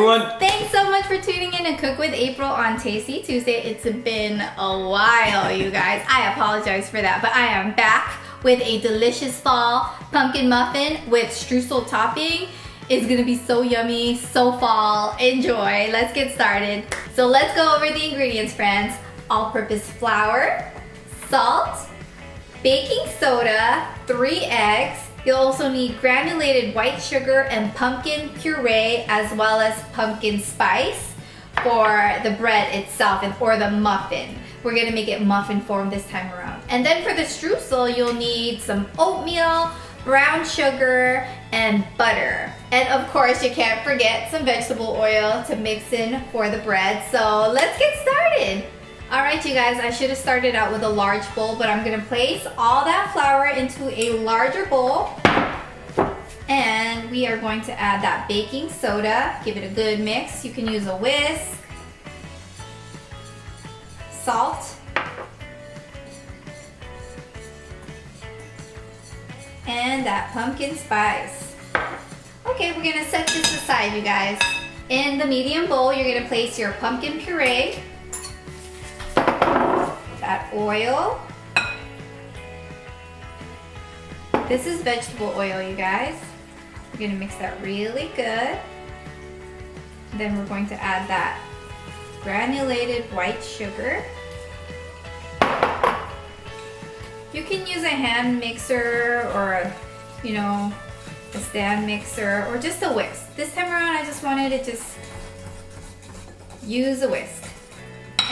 everyone. Thanks so much for tuning in to Cook with April on Tasty Tuesday. It's been a while, you guys. I apologize for that, but I am back with a delicious fall pumpkin muffin with streusel topping. It's gonna be so yummy, so fall. Enjoy. Let's get started. So let's go over the ingredients, friends. All-purpose flour, salt, baking soda, 3 eggs. You'll also need granulated white sugar and pumpkin puree, as well as pumpkin spice for the bread itself or the muffin. We're gonna make it muffin form this time around. And then for the streusel, you'll need some oatmeal, brown sugar, and butter. And of course, you can't forget some vegetable oil to mix in for the bread. So let's get started. All right, you guys, I should have started out with a large bowl, but I'm gonna place all that flour into a larger bowl. And we are going to add that baking soda. Give it a good mix. You can use a whisk. Salt. And that pumpkin spice. Okay, we're gonna set this aside, you guys. In the medium bowl, you're gonna place your pumpkin puree, that oil. This is vegetable oil, you guys. We're gonna mix that really good. Then we're going to add that granulated white sugar. You can use a hand mixer or a stand mixer or just a whisk. This time around I just wanted to just use a whisk.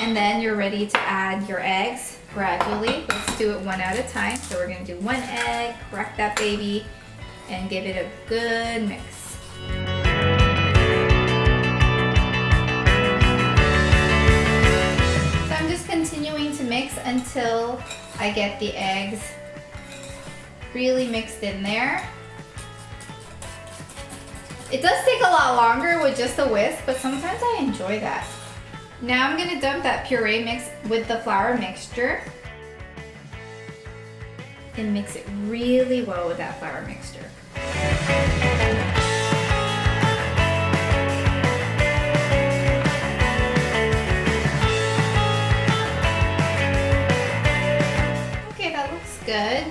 And then you're ready to add your eggs gradually. Let's do it one at a time. So we're gonna do 1 egg, crack that baby, and give it a good mix. So I'm just continuing to mix until I get the eggs really mixed in there. It does take a lot longer with just a whisk, but sometimes I enjoy that. Now I'm gonna dump that puree mix with the flour mixture and mix it really well with that flour mixture. Okay, that looks good.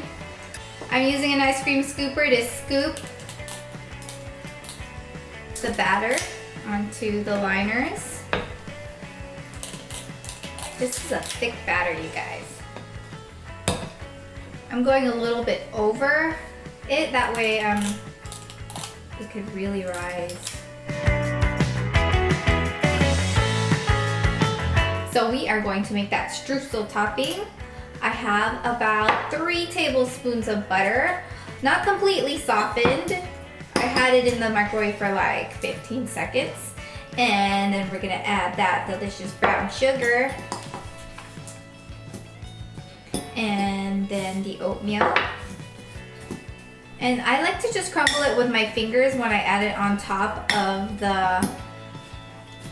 I'm using an ice cream scooper to scoop the batter onto the liners. This is a thick batter, you guys. I'm going a little bit over it, that way it could really rise. So we are going to make that streusel topping. I have about 3 tablespoons of butter, not completely softened. I had it in the microwave for like 15 seconds. And then we're gonna add that delicious brown sugar. And then the oatmeal. And I like to just crumble it with my fingers when I add it on top of the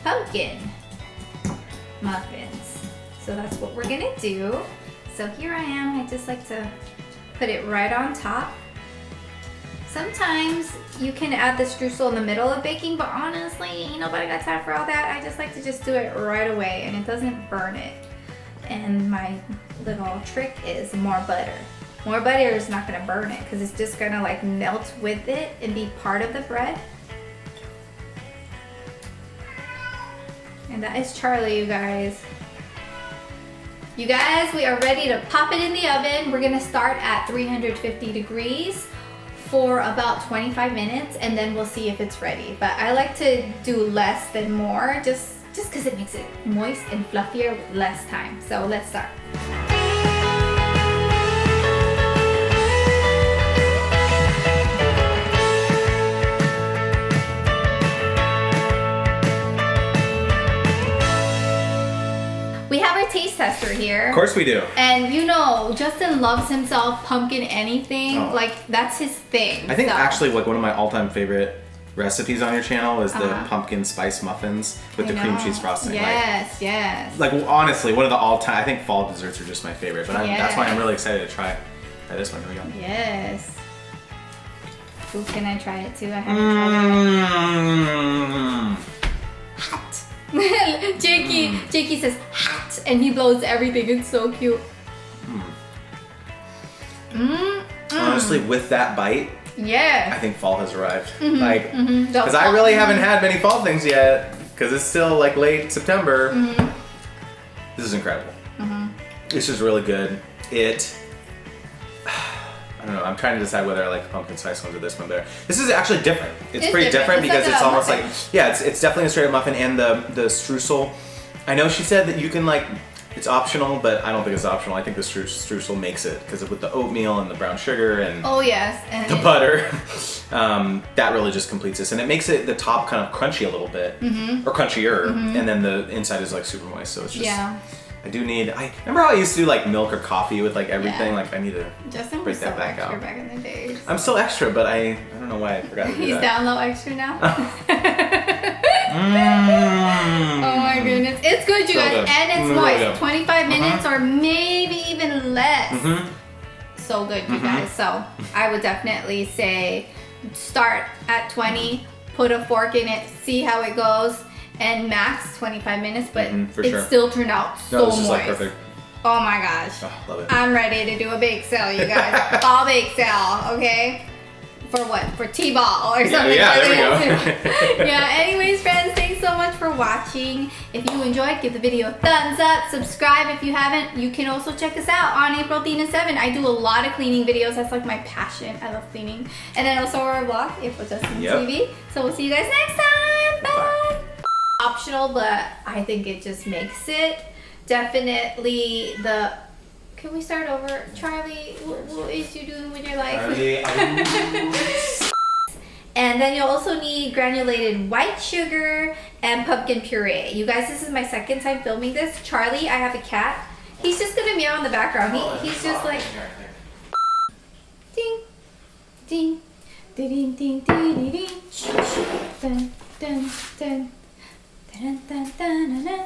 pumpkin muffins. So that's what we're gonna do. So here I am, I just like to put it right on top. Sometimes you can add the streusel in the middle of baking, but honestly, ain't nobody got time for all that. I just like to just do it right away and it doesn't burn it. And my little trick is more butter. More butter is not gonna burn it because it's just gonna like melt with it and be part of the bread. And that is Charlie, you guys. You guys, we are ready to pop it in the oven. We're gonna start at 350 degrees for about 25 minutes and then we'll see if it's ready. But I like to do less than more just because it makes it moist and fluffier with less time. So let's start. We have our taste tester here. Of course we do. And you know, Justin loves himself pumpkin anything. Oh. Like, that's his thing. I think actually like one of my all-time favorite recipes on your channel is the pumpkin spice muffins with the cream cheese frosting. Yes, yes. Like honestly, one of the all-time, I think fall desserts are just my favorite, but that's why I'm really excited to try this one. Here we go. Yes. Ooh, can I try it too? I haven't tried it. Jakey says hot, and he blows everything. It's so cute. Honestly, with that bite, yeah, I think fall has arrived. Like, because I really haven't had many fall things yet, because it's still like late September. This is incredible. This is really good. I don't know, I'm trying to decide whether I like the pumpkin spice ones or this one better. This is actually different. It's pretty different because it's almost like, yeah, it's definitely a straight up muffin, and the streusel. I know she said that you can like, it's optional, but I don't think it's optional. I think the streusel makes it, because with the oatmeal and the brown sugar and and the butter, that really just completes this. And it makes it the top kind of crunchy a little bit, or crunchier, and then the inside is like super moist. So it's just, I remember how I used to do like milk or coffee with like everything. Like I need to Justin break was that so back extra out. back in the day. I'm still extra, but I don't know why I forgot to do He's that. down low extra now. Oh my goodness, it's good, you So guys, good. and it's Really moist. good. 25 minutes or maybe even less. So good, you guys. So I would definitely say start at 20, put a fork in it, see how it goes, and max 25 minutes. But it still turned out so this moist. is like perfect. Oh my gosh. Oh, love it. I'm ready to do a bake sale, you guys. Fall bake sale, okay? For what? For T-ball or something. Yeah, there we go. Yeah, anyways, friends, thanks so much for watching. If you enjoyed, give the video a thumbs up. Subscribe if you haven't. You can also check us out on April 7. I do a lot of cleaning videos. That's like my passion. I love cleaning. And then also our vlog, April Justin TV. So we'll see you guys next time. Bye. Optional, but I think it just makes it. Definitely the... Can we start over? Charlie, what is you doing with your life? And then you'll also need granulated white sugar and pumpkin puree. You guys, this is my second time filming this. Charlie, I have a cat. He's just gonna meow in the background. He's just like... Ding, ding, ding, ding, ding, ding, ding. Dun, dun, dun. Dun, dun, dun, dun, dun.